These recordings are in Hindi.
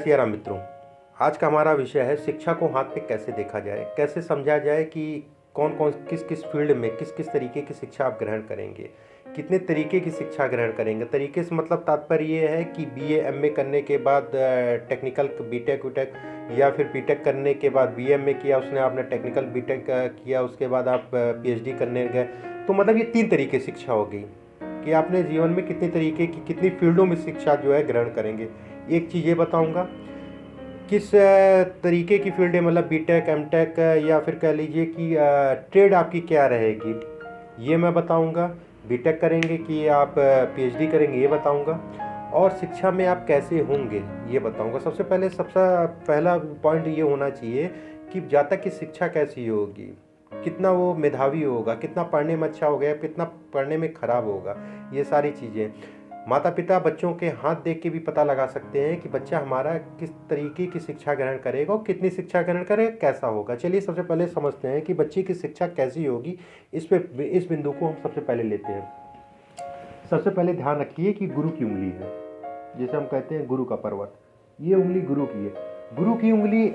सिया राम मित्रों। आज का हमारा विषय है शिक्षा को हाथ में कैसे देखा जाए, कैसे समझा जाए कि कौन कौन किस किस फील्ड में किस किस तरीके की शिक्षा आप ग्रहण करेंगे, कितने तरीके की शिक्षा ग्रहण करेंगे। तरीके से मतलब तात्पर्य ये है कि बीए एमए करने के बाद टेक्निकल बीटेक वीटेक, या फिर बीटेक करने के बाद बीएमए किया उसने, आपने टेक्निकल बीटेक किया, उसके बाद आप पीएचडी करने गए। तो मतलब ये 3 तरीके की शिक्षा हो गई कि आपने जीवन में कितनी तरीके की कितनी फील्डों में शिक्षा जो है ग्रहण करेंगे। एक चीज़ ये बताऊंगा किस तरीके की फील्ड है, मतलब बीटेक एमटेक, या फिर कह लीजिए कि ट्रेड आपकी क्या रहेगी, ये मैं बताऊंगा। बीटेक करेंगे कि आप पीएचडी करेंगे, ये बताऊंगा। और शिक्षा में आप कैसे होंगे ये बताऊंगा। सबसे पहला पॉइंट ये होना चाहिए कि जातक की शिक्षा कैसी होगी, कितना वो मेधावी होगा, कितना पढ़ने में अच्छा होगा, कितना पढ़ने में खराब होगा। ये सारी चीज़ें माता पिता बच्चों के हाथ देख के भी पता लगा सकते हैं कि बच्चा हमारा किस तरीके की शिक्षा ग्रहण करेगा और कितनी शिक्षा ग्रहण करेगा, कैसा होगा। चलिए सबसे पहले समझते हैं कि बच्चे की शिक्षा कैसी होगी। इस बिंदु को हम सबसे पहले लेते हैं। सबसे पहले ध्यान रखिए कि गुरु की उंगली है, जैसे हम कहते हैं गुरु का पर्वत, ये उंगली गुरु की है। गुरु की उंगली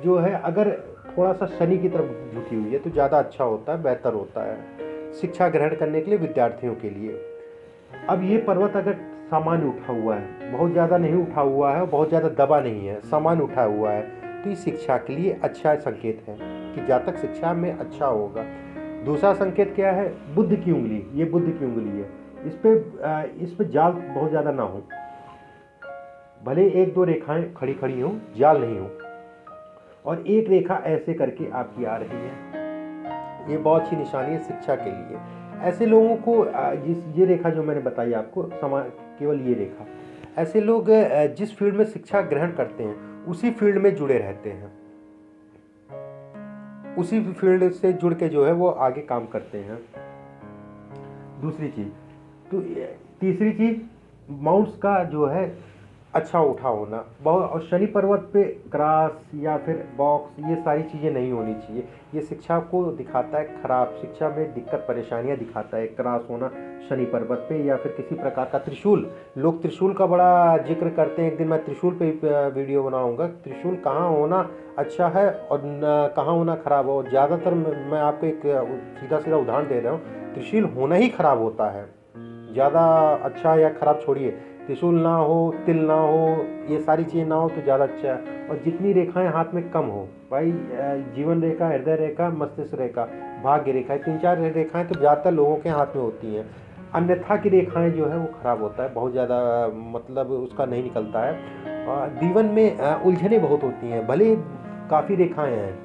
जो है अगर थोड़ा सा शनि की तरफ झुकी हुई है तो ज़्यादा अच्छा होता है, बेहतर होता है शिक्षा ग्रहण करने के लिए, विद्यार्थियों के लिए। अब ये पर्वत अगर सामान्य उठा हुआ है, बहुत ज़्यादा नहीं उठा हुआ है और बहुत ज़्यादा दबा नहीं है, सामान्य उठा हुआ है, तो ये शिक्षा के लिए अच्छा संकेत है कि जातक शिक्षा में अच्छा होगा। दूसरा संकेत क्या है? बुद्ध की उंगली, ये बुद्ध की उंगली है। इस पे जाल बहुत ज़्यादा ना हो, भले 1-2 रेखाएं खड़ी खड़ी हों, जाल नहीं हो, और एक रेखा ऐसे करके आपकी आ रही है, ये बहुत अच्छी निशानी है शिक्षा के लिए। ऐसे लोगों को ये रेखा जो मैंने बताई आपको, केवल ये रेखा, ऐसे लोग जिस फील्ड में शिक्षा ग्रहण करते हैं उसी फील्ड में जुड़े रहते हैं, उसी फील्ड से जुड़ के जो है वो आगे काम करते हैं। दूसरी चीज, तो तीसरी चीज माउंट्स का जो है अच्छा उठा होना, बहुत। और शनि पर्वत पे क्रॉस या फिर बॉक्स, ये सारी चीज़ें नहीं होनी चाहिए। ये शिक्षा को दिखाता है खराब, शिक्षा में दिक्कत परेशानियां दिखाता है क्रॉस होना शनि पर्वत पे, या फिर किसी प्रकार का त्रिशूल। लोग त्रिशूल का बड़ा जिक्र करते हैं, एक दिन मैं त्रिशूल पे वीडियो बनाऊंगा। त्रिशूल कहाँ होना अच्छा है और कहाँ होना खराब हो। ज़्यादातर मैं आपको एक सीधा सीधा उदाहरण दे रहा हूँ, त्रिशूल होना ही खराब होता है। ज़्यादा अच्छा या खराब छोड़िए, त्रिशूल ना हो, तिल ना हो, ये सारी चीज़ें ना हो तो ज़्यादा अच्छा है। और जितनी रेखाएं हाथ में कम हो भाई, जीवन रेखा, हृदय रेखा, मस्तिष्क रेखा, भाग्य रेखा, 3-4 रेखाएं तो ज़्यादातर लोगों के हाथ में होती हैं। अन्यथा की रेखाएं जो है वो खराब होता है, बहुत ज़्यादा मतलब उसका नहीं निकलता है। जीवन में उलझने बहुत होती हैं, भले काफ़ी रेखाएँ हैं,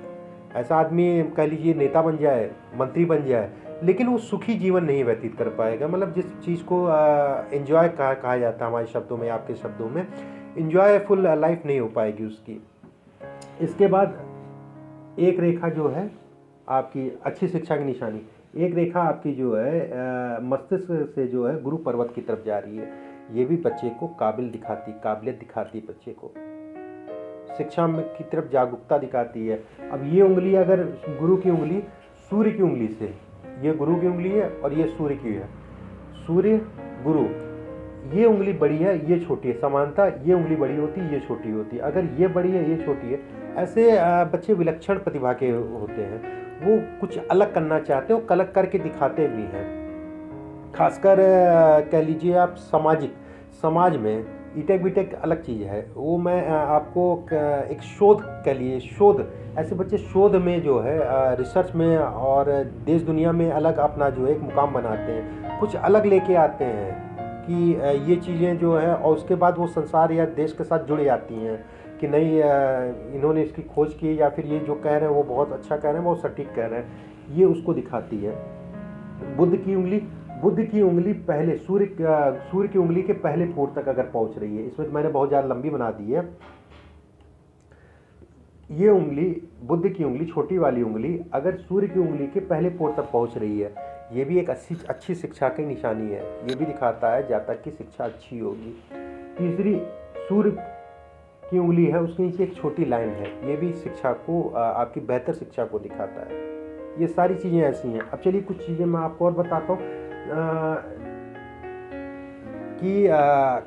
ऐसा आदमी कह लीजिए नेता बन जाए, मंत्री बन जाए, लेकिन वो सुखी जीवन नहीं व्यतीत कर पाएगा। मतलब जिस चीज़ को एंजॉय कहा जाता है हमारे शब्दों में, आपके शब्दों में, एंजॉयफुल लाइफ नहीं हो पाएगी उसकी। इसके बाद एक रेखा जो है आपकी अच्छी शिक्षा की निशानी, एक रेखा आपकी जो है मस्तिष्क से जो है गुरु पर्वत की तरफ जा रही है। ये भी बच्चे को काबिलियत दिखाती बच्चे को, शिक्षा में की तरफ जागरूकता दिखाती है। अब ये उंगली, अगर गुरु की उंगली सूर्य की उंगली से, ये गुरु की उंगली है और ये सूर्य की है, सूर्य गुरु, ये उंगली बड़ी है, ये छोटी है, समानता ये उंगली बड़ी होती है, ये छोटी होती है। अगर ये बड़ी है, ये छोटी है, ऐसे बच्चे विलक्षण प्रतिभा के होते हैं, वो कुछ अलग करना चाहते हैं, वो अलग करके दिखाते भी हैं। खासकर कह लीजिए आप समाज में ईटेक बीटेक अलग चीज़ है, वो मैं आपको एक शोध कह लिए, शोध, ऐसे बच्चे शोध में जो है रिसर्च में और देश दुनिया में अलग अपना जो है एक मुकाम बनाते हैं, कुछ अलग लेके आते हैं कि ये चीज़ें जो है, और उसके बाद वो संसार या देश के साथ जुड़ जाती हैं कि नहीं इन्होंने इसकी खोज की, या फिर ये जो कह रहे हैं वो बहुत अच्छा कह रहे हैं, बहुत सटीक कह रहे हैं, ये उसको दिखाती है। बुद्ध की उंगली पहले सूर्य की उंगली के पहले फोर तक अगर पहुंच रही है, इसमें मैंने बहुत ज़्यादा लंबी बना दी है। ये उंगली, बुद्ध की उंगली, छोटी वाली उंगली, अगर सूर्य की उंगली के पहले फोर तक पहुंच रही है, ये भी एक अच्छी शिक्षा की निशानी है। ये भी दिखाता है जातक की शिक्षा अच्छी होगी। तीसरी, सूर्य की उंगली है, उसके नीचे एक छोटी लाइन है, ये भी शिक्षा को, आपकी बेहतर शिक्षा को दिखाता है। ये सारी चीज़ें ऐसी हैं। अब चलिए कुछ चीज़ें मैं आपको और बताता हूँ। कि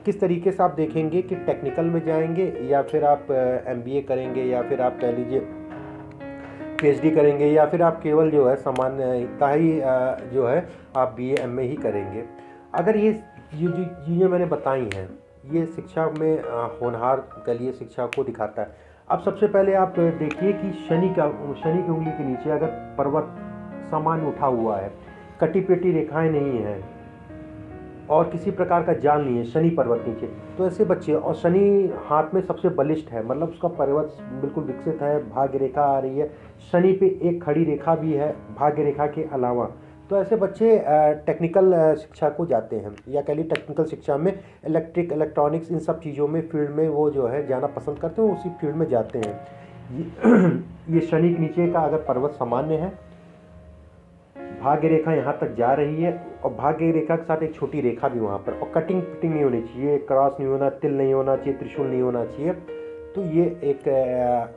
किस तरीके से आप देखेंगे कि टेक्निकल में जाएंगे या फिर आप MBA करेंगे या फिर आप कह लीजिए PhD करेंगे या फिर आप केवल जो है सामान्यतः ही जो है आप BA MA ही करेंगे। अगर ये जो चीज़ें मैंने बताई हैं ये शिक्षा में होनहार के लिए शिक्षा को दिखाता है। अब सबसे पहले आप देखिए कि शनि की उंगली के नीचे अगर पर्वत सामान्य उठा हुआ है, कटी पेटी रेखाएं नहीं हैं और किसी प्रकार का जाल नहीं है, शनि पर्वत नीचे, तो ऐसे बच्चे, और शनि हाथ में सबसे बलिष्ठ है, मतलब उसका पर्वत बिल्कुल विकसित है, भाग्य रेखा आ रही है, शनि पे एक खड़ी रेखा भी है भाग्य रेखा के अलावा, तो ऐसे बच्चे टेक्निकल शिक्षा को जाते हैं या कह लीजिए टेक्निकल शिक्षा में इलेक्ट्रिक इलेक्ट्रॉनिक्स इन सब चीज़ों में फील्ड में वो जो है जाना पसंद करते हैं, उसी फील्ड में जाते हैं। ये शनि के नीचे का अगर पर्वत सामान्य है, भाग्य रेखा यहाँ तक जा रही है और भाग्य रेखा के साथ एक छोटी रेखा भी वहाँ पर, और कटिंग पिटिंग नहीं होनी चाहिए, क्रॉस नहीं होना, तिल नहीं होना चाहिए, त्रिशूल नहीं होना चाहिए, तो ये एक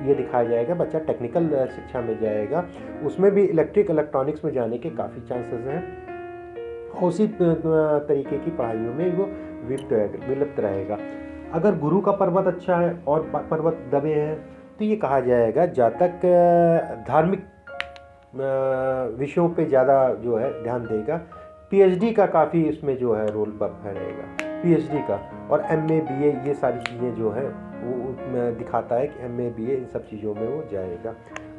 ये दिखाया जाएगा बच्चा टेक्निकल शिक्षा में जाएगा। उसमें भी इलेक्ट्रिक इलेक्ट्रॉनिक्स में जाने के काफ़ी चांसेस हैं और उसी तरीके की पढ़ाइयों में वो विलुप्त रहेगा। अगर गुरु का पर्वत अच्छा है और पर्वत दबे हैं तो ये कहा जाएगा जातक धार्मिक विषयों पे ज़्यादा जो है ध्यान देगा। PhD का काफ़ी इसमें जो है रोल रहेगा, PhD का, और MA BA ये सारी चीज़ें जो है वो दिखाता है कि MA BA इन सब चीज़ों में वो जाएगा।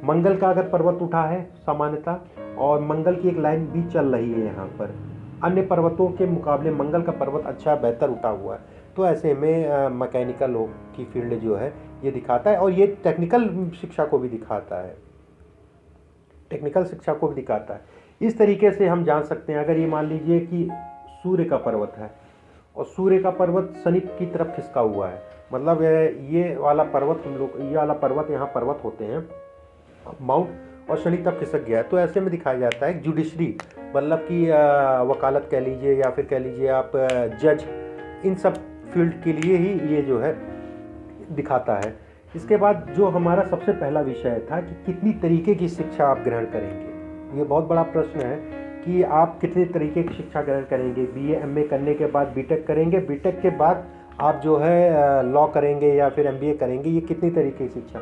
मंगल का अगर पर्वत उठा है सामान्यतः और मंगल की एक लाइन भी चल रही है यहाँ पर, अन्य पर्वतों के मुकाबले मंगल का पर्वत अच्छा बेहतर उठा हुआ है, तो ऐसे में मैकेनिकल की फील्ड जो है ये दिखाता है और ये टेक्निकल शिक्षा को भी दिखाता है, टेक्निकल शिक्षा को भी दिखाता है। इस तरीके से हम जान सकते हैं, अगर ये मान लीजिए कि सूर्य का पर्वत है और सूर्य का पर्वत शनि की तरफ खिसका हुआ है, मतलब ये वाला पर्वत हम लोग, ये वाला पर्वत, यहाँ पर्वत होते हैं माउंट, और शनि तब खिसक गया है, तो ऐसे में दिखाया जाता है जुडिशरी, मतलब कि वकालत कह लीजिए या फिर कह लीजिए आप जज, इन सब फील्ड के लिए ही ये जो है दिखाता है। इसके बाद जो हमारा सबसे पहला विषय था कि कितनी तरीके की शिक्षा आप ग्रहण करेंगे, ये बहुत बड़ा प्रश्न है कि आप कितने तरीके की शिक्षा ग्रहण करेंगे। BA MA करने के बाद BTech करेंगे, BTech के बाद आप जो है लॉ करेंगे या फिर MBA करेंगे, ये कितनी तरीके की शिक्षा,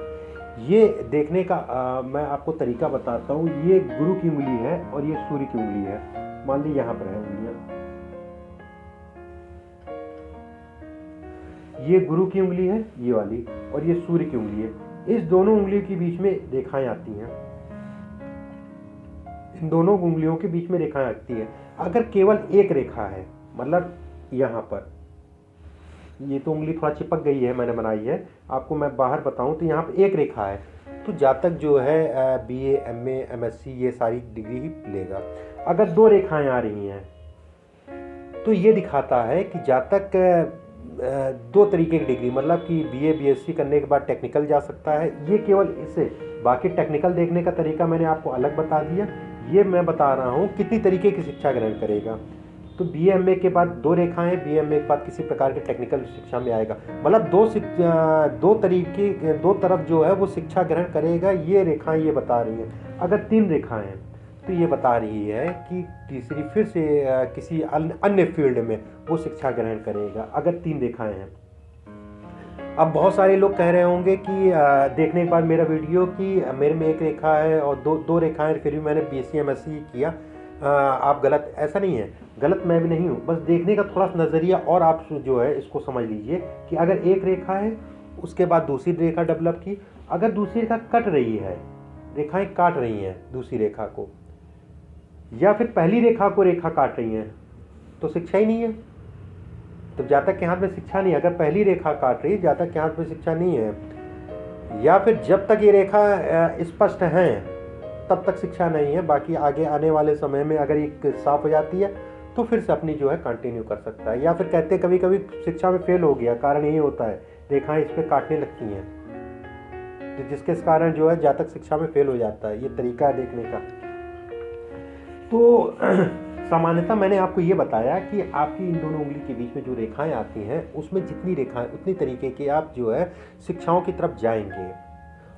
ये देखने का मैं आपको तरीका बताता हूँ। ये गुरु की उंगली है और ये सूर्य की उंगली है, मान लीजिए यहाँ पर है उंगलियाँ, ये गुरु की उंगली है ये वाली और ये सूर्य की उंगली है। इस दोनों उंगलियों के बीच में रेखाएं आती हैं, इन दोनों उंगलियों के बीच में रेखाएं आती है। अगर केवल एक रेखा है, मतलब यहाँ पर ये तो उंगली थोड़ा चिपक गई है, मैंने बनाई है, आपको मैं बाहर बताऊं तो यहाँ पर एक रेखा है, तो जातक जो है BA MA MSc ये सारी डिग्री ही लेगा। अगर दो रेखाएं आ रही हैं तो ये दिखाता है कि जातक दो तरीके की डिग्री, मतलब कि BA BSc करने के बाद टेक्निकल जा सकता है, ये केवल इससे, बाकी टेक्निकल देखने का तरीका मैंने आपको अलग बता दिया, ये मैं बता रहा हूँ कितनी तरीके की शिक्षा ग्रहण करेगा। तो BA MA के बाद दो रेखाएं, BA MA के बाद किसी प्रकार के टेक्निकल शिक्षा में आएगा, मतलब दो तरीके, दो तरफ जो है वो शिक्षा ग्रहण करेगा, ये रेखाएं ये बता रही हैं। अगर तीन रेखाएं हैं तो ये बता रही है कि तीसरी फिर से किसी अन्य फील्ड में वो शिक्षा ग्रहण करेगा, अगर तीन रेखाएं हैं। अब बहुत सारे लोग कह रहे होंगे कि देखने के बाद मेरा वीडियो कि मेरे में एक रेखा है और दो रेखाएं, फिर भी मैंने BSc MSc किया, आप गलत, ऐसा नहीं है, गलत मैं भी नहीं हूँ, बस देखने का थोड़ा सा नज़रिया और आप जो है इसको समझ लीजिए कि अगर एक रेखा है उसके बाद दूसरी रेखा डेवलप की, अगर दूसरी रेखा कट रही है, रेखाएं काट रही हैं दूसरी रेखा को, या फिर पहली रेखा को रेखा काट रही हैं, तो शिक्षा ही नहीं है, तो जातक के हाथ में शिक्षा नहीं है। अगर पहली रेखा काट रही है, जातक के हाथ में शिक्षा नहीं है, या फिर जब तक ये रेखा स्पष्ट है तब तक शिक्षा नहीं है, बाकी आगे आने वाले समय में अगर ये साफ हो जाती है तो फिर से अपनी जो है कंटिन्यू कर सकता है। या फिर कहते हैं कभी कभी शिक्षा में फेल हो गया, कारण यही होता है रेखाएं इस पर काटने लगती हैं, तो जिसके कारण जो है जातक शिक्षा में फेल हो जाता है। ये तरीका है देखने का। तो सामान्यतः मैंने आपको ये बताया कि आपकी इन दोनों उंगली के बीच में जो रेखाएं आती हैं उसमें जितनी रेखाएं उतनी तरीके के आप जो है शिक्षाओं की तरफ जाएंगे,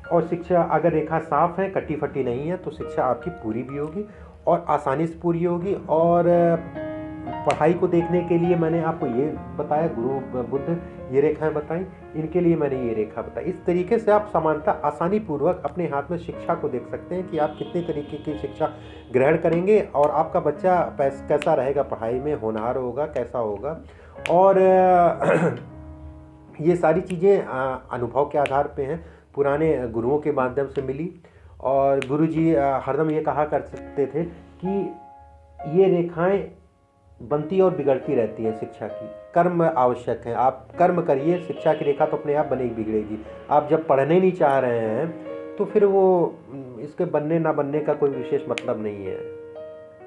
और शिक्षा अगर रेखा साफ है, कटी फटी नहीं है, तो शिक्षा आपकी पूरी भी होगी और आसानी से पूरी होगी और पढ़ाई को देखने के लिए मैंने आपको ये बताया, गुरु बुद्ध ये रेखाएं बताई, इनके लिए मैंने ये रेखा बताई। इस तरीके से आप समानता आसानी पूर्वक अपने हाथ में शिक्षा को देख सकते हैं कि आप कितने तरीके की शिक्षा ग्रहण करेंगे और आपका बच्चा कैसा रहेगा पढ़ाई में, होनहार होगा, कैसा होगा। और ये सारी चीज़ें अनुभव के आधार पे हैं, पुराने गुरुओं के माध्यम से मिली। और गुरुजी हरदम ये कहा कर सकते थे कि ये रेखाएं बनती और बिगड़ती रहती है शिक्षा की, कर्म आवश्यक है। आप कर्म करिए, शिक्षा की रेखा तो अपने आप बनेगी बिगड़ेगी। आप जब पढ़ने नहीं चाह रहे हैं तो फिर वो इसके बनने ना बनने का कोई विशेष मतलब नहीं है।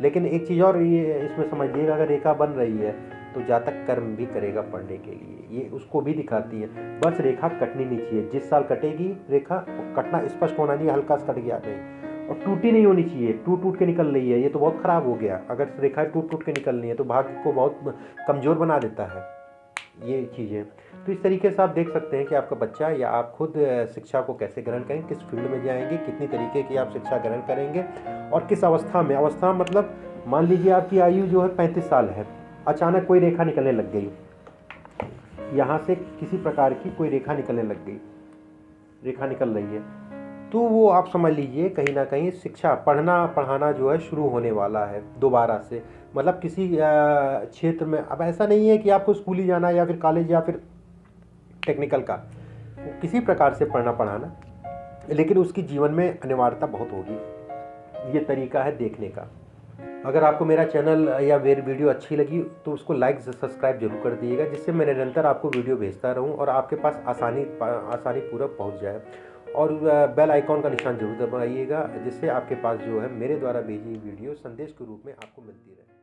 लेकिन एक चीज़ और ये इसमें समझिएगा, अगर रेखा बन रही है तो जातक कर्म भी करेगा पढ़ने के लिए, ये उसको भी दिखाती है। बस रेखा कटनी नहीं चाहिए, जिस साल कटेगी रेखा कटना स्पष्ट होना नहीं, हल्का सा कट गया नहीं, और टूटी नहीं होनी चाहिए। टूट के निकल रही है ये तो बहुत ख़राब हो गया। अगर रेखा टूट के निकल रही है तो भाग्य को बहुत कमज़ोर बना देता है ये चीज़ें। तो इस तरीके से आप देख सकते हैं कि आपका बच्चा या आप खुद शिक्षा को कैसे ग्रहण करें, किस फील्ड में जाएंगे, कितनी तरीके की आप शिक्षा ग्रहण करेंगे और किस अवस्था में। अवस्था मतलब मान लीजिए आपकी आयु जो है 35 साल है, अचानक कोई रेखा निकलने लग गई, यहाँ से किसी प्रकार की कोई रेखा निकलने लग गई, रेखा निकल रही है, तो वो आप समझ लीजिए कहीं ना कहीं शिक्षा पढ़ना पढ़ाना जो है शुरू होने वाला है दोबारा से। मतलब किसी क्षेत्र में, अब ऐसा नहीं है कि आपको स्कूल ही जाना या फिर कॉलेज या फिर टेक्निकल का, किसी प्रकार से पढ़ना पढ़ाना, लेकिन उसकी जीवन में अनिवार्यता बहुत होगी। ये तरीका है देखने का। अगर आपको मेरा चैनल या मेरी वीडियो अच्छी लगी तो उसको लाइक सब्सक्राइब जरूर कर दिएगा, जिससे मैं निरंतर आपको वीडियो भेजता रहूं और आपके पास आसानी पूर्वक पहुंच जाए। और बेल आइकॉन का निशान जरूर दबाइएगा, जिससे आपके पास जो है मेरे द्वारा भेजी वीडियो संदेश के रूप में आपको मिलती रहे।